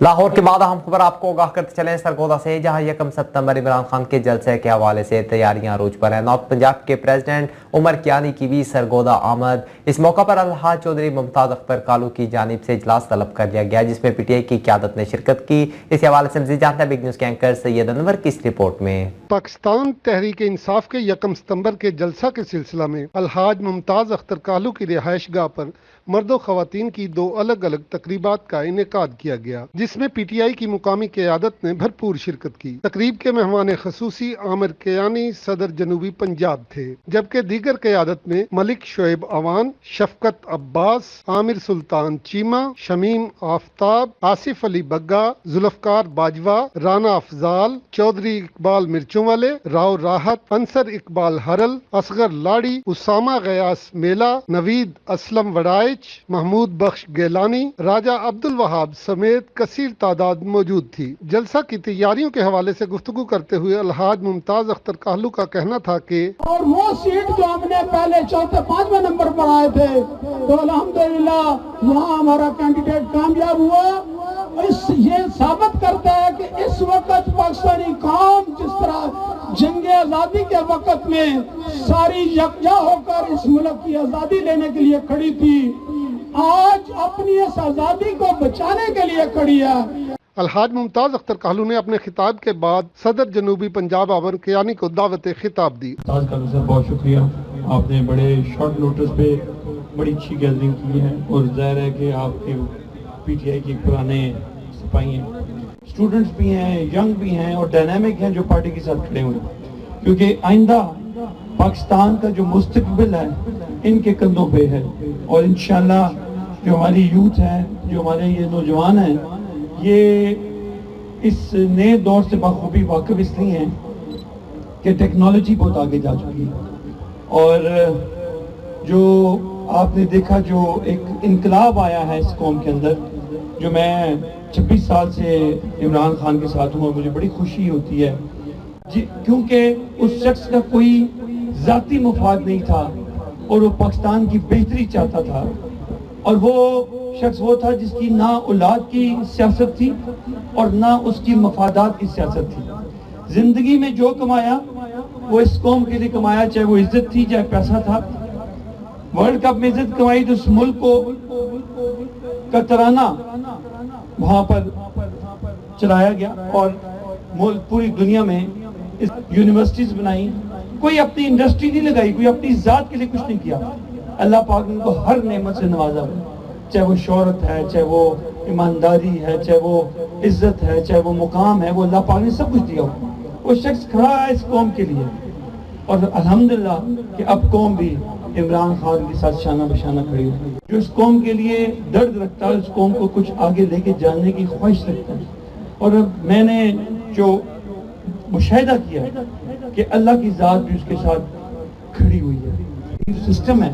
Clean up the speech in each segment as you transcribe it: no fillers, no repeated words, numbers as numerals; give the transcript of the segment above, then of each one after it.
لاہور کے بعد اہم خبر آپ کو آگاہ کرتے چلیں سرگودا سے، جہاں 1 ستمبر عمران خان کے جلسے کے حوالے سے تیاریاں عروج پر ہیں۔ نارتھ پنجاب کے پریزیڈنٹ عمر کیانی کی بھی سرگودا آمد۔ اس موقع پر الحاج چودھری ممتاز اختر کالو کی جانب سے اجلاس طلب کر لیا گیا، جس میں پی ٹی آئی کی قیادت نے شرکت کی۔ اس حوالے سے مزید جانتے ہیں بگ نیوز کے اینکر سید انور کی اس رپورٹ میں۔ پاکستان تحریک انصاف کے 1 ستمبر کے جلسہ کے سلسلہ میں الحاج ممتاز اختر کالو کی رہائش گاہ پر مرد و خواتین کی 2 الگ الگ تقریبات کا انعقاد کیا گیا، جس میں پی ٹی آئی کی مقامی قیادت نے بھرپور شرکت کی۔ تقریب کے مہمان خصوصی عامر کیانی صدر جنوبی پنجاب تھے، جبکہ دیگر قیادت میں ملک شعیب اوان، شفقت عباس، عامر سلطان چیمہ، شمیم آفتاب، آصف علی بگا، ذوالفقار باجوہ، رانا افضال، چودھری اقبال مرچوں والے، راؤ راحت، انصر اقبال ہرل، اصغر لاڑی، اسامہ غیاس میلہ، نوید اسلم وڑائچ، محمود بخش گیلانی، راجہ عبد الوہاب سمیت کثیر تعداد موجود تھی۔ جلسہ کی تیاریوں کے حوالے سے گفتگو کرتے ہوئے الحاج ممتاز اختر کالو کا کہنا تھا کہ اور وہ سیٹ جو ہم نے پہلے 4-5 نمبر پر آئے تھے تو الحمدللہ وہاں ہمارا کینڈیڈیٹ کامیاب ہوا۔ یہ ثابت کرتا ہے کہ اس وقت پاکستانی قوم جس طرح جنگ آزادی کے وقت میں ساری یکجا ہو کر اس ملک کی آزادی لینے کے لیے کھڑی تھی، آج اپنی اس آزادی کو بچانے کے لیے کھڑی ہے۔ الحاج ممتاز اختر کالو نے اپنے خطاب کے بعد صدر جنوبی پنجاب عامر کیانی کو دعوت خطاب دی۔ ممتاز کالو صاحب بہت شکریہ، آپ نے بڑے شارٹ نوٹس پہ بڑی اچھی گیدرنگ کی ہے، اور ظاہر ہے کہ آپ کے پی ٹی آئی کے پرانے سپاہی ہیں، اسٹوڈنٹس بھی ہیں، ینگ بھی ہیں اور ڈائنامک ہیں جو پارٹی کے ساتھ کھڑے ہوئے، کیونکہ آئندہ پاکستان کا جو مستقبل ہے ان کے کندھوں پہ ہے، اور انشاءاللہ جو ہماری یوتھ ہے، جو ہمارے یہ نوجوان ہیں، یہ اس نئے دور سے بخوبی واقف اس لیے ہیں کہ ٹیکنالوجی بہت آگے جا چکی ہے، اور جو آپ نے دیکھا جو ایک انقلاب آیا ہے اس قوم کے اندر، جو میں 26 سال سے عمران خان کے ساتھ ہوں اور مجھے بڑی خوشی ہوتی ہے، کیونکہ اس شخص کا کوئی ذاتی مفاد نہیں تھا اور وہ پاکستان کی بہتری چاہتا تھا، اور وہ شخص وہ تھا جس کی نہ اولاد کی سیاست تھی اور نہ اس کی مفادات کی سیاست تھی۔ زندگی میں جو کمایا وہ اس قوم کے لیے کمایا، چاہے وہ عزت تھی چاہے پیسہ تھا۔ ورلڈ کپ میں عزت کمائی تو اس ملک کو کا ترانہ وہاں پر چلایا گیا، اور ملک پوری دنیا میں یونیورسٹیز بنائی، کوئی اپنی انڈسٹری نہیں لگائی، کوئی اپنی ذات کے لیے کچھ نہیں کیا۔ اللہ پاک نے ان کو ہر نعمت سے نوازا، چاہے وہ شہرت ہے، چاہے وہ ایمانداری ہے، چاہے وہ عزت ہے، چاہے وہ مقام ہے، وہ اللہ پاک نے سب کچھ دیا ہوا۔ وہ شخص کھڑا ہے اس قوم کے لیے، اور الحمدللہ کہ اب قوم بھی عمران خان کے ساتھ شانہ بشانہ کھڑی ہوئی، جو اس قوم کے لیے درد رکھتا ہے، اس قوم کو کچھ آگے لے کے جانے کی خواہش رکھتا ہے۔ اور میں نے جو مشاہدہ کیا ہے کہ اللہ کی ذات بھی اس کے ساتھ کھڑی ہوئی ہے۔ سسٹم ہے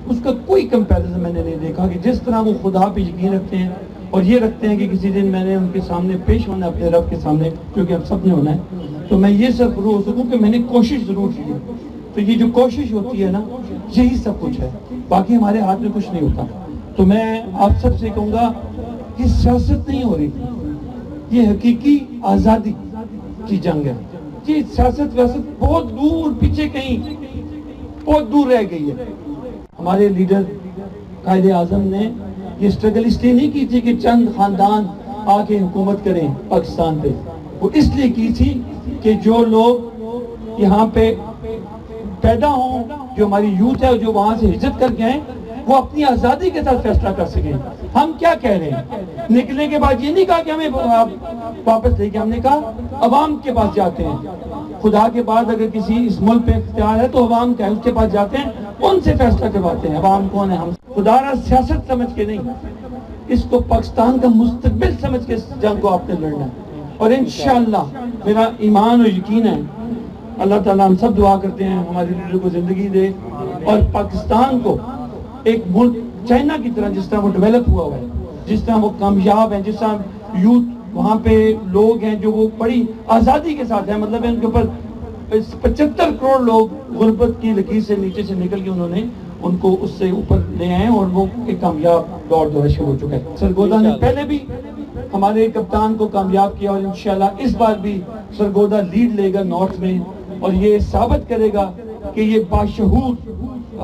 اس کا کوئی کمپیریزن میں نے نہیں دیکھا کہ جس طرح وہ خدا پہ یقین رکھتے ہیں اور یہ رکھتے ہیں کہ کسی دن میں نے ان کے سامنے پیش ہونا ہے، اپنے رب کے سامنے، کیونکہ ہم سب نے ہونا ہے، تو میں یہ سرخرو ہو سکوں کہ میں نے کوشش ضرور کی ہے۔ تو یہ جو کوشش ہوتی ہے نا، یہی سب کچھ ہے، باقی ہمارے ہاتھ میں کچھ نہیں ہوتا۔ تو میں آپ سب سے کہوں گا کہ سیاست نہیں ہو رہی، یہ حقیقی آزادی کی جنگ ہے۔ یہ سیاست ویاست بہت دور پیچھے کہیں بہت دور رہ گئی ہے۔ ہمارے لیڈر قائد اعظم نے یہ سٹرگل اس لیے نہیں کی تھی کہ چند خاندان آ کے حکومت کریں پاکستان پہ، وہ اس لیے کی تھی کہ جو لوگ یہاں پہ پیدا ہوں، جو ہماری یوتھ ہے، جو وہاں سے ہجرت کر کے ہیں، وہ اپنی آزادی کے ساتھ فیصلہ کر سکیں۔ ہم کیا کہہ رہے ہیں؟ نکلنے کے بعد یہ نہیں کہا کہ ہمیں واپس لے کے، ہم نے کہا عوام کے پاس جاتے ہیں۔ خدا کے بعد اگر کسی اس ملک پہ اختیار ہے تو عوام کا ہے، اس کے پاس جاتے ہیں، ان سے فیصلہ کرواتے ہیں۔ عوام کون ہے؟ ہم۔ خدا را سیاست سمجھ کے نہیں، اس کو پاکستان کا مستقبل سمجھ کے اس جنگ کو آپ نے لڑنا ہے، اور انشاءاللہ میرا ایمان اور یقین ہے، اللہ تعالیٰ ہم سب دعا کرتے ہیں ہمارے لیڈر کو زندگی دے، اور پاکستان کو ایک ملک چائنا کی طرح جس طرح وہ ڈیولپ ہوا ہے، جس طرح وہ کامیاب ہیں، جس طرح یوتھ وہاں پہ لوگ ہیں جو وہ بڑی آزادی کے ساتھ ہیں، مطلب ان کے اوپر 75 کروڑ لوگ غربت کی لکیر سے نیچے سے نکل کے انہوں نے ان کو اس سے اوپر لے آئے، اور وہ ایک کامیاب دور شروع ہو چکا ہے۔ سرگودا نے پہلے بھی ہمارے کپتان کو کامیاب کیا اور انشاءاللہ اس بار بھی سرگودا لیڈ لے گا نارتھ میں اور یہ ثابت کرے گا کہ یہ باشعور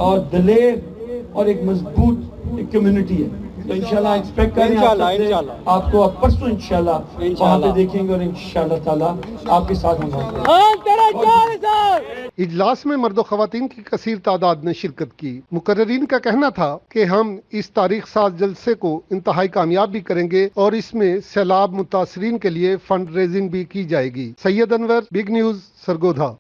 اور دلیر اور ایک مضبوط ایک کمیونٹی ہے. تو انشاءاللہ ایکسپیکٹ کریں آپ کو اب پرسوں انشاءاللہ وہاں پہ دیکھیں گے اور انشاءاللہ تعالیٰ آپ کے ساتھ ہم اجلاس میں مرد و خواتین کی کثیر تعداد نے شرکت کی. مقررین کا کہنا تھا کہ ہم اس تاریخ ساز جلسے کو انتہائی کامیاب بھی کریں گے اور اس میں سیلاب متاثرین کے لیے فنڈ ریزنگ بھی کی جائے گی. سید انور، بگ نیوز، سرگودا.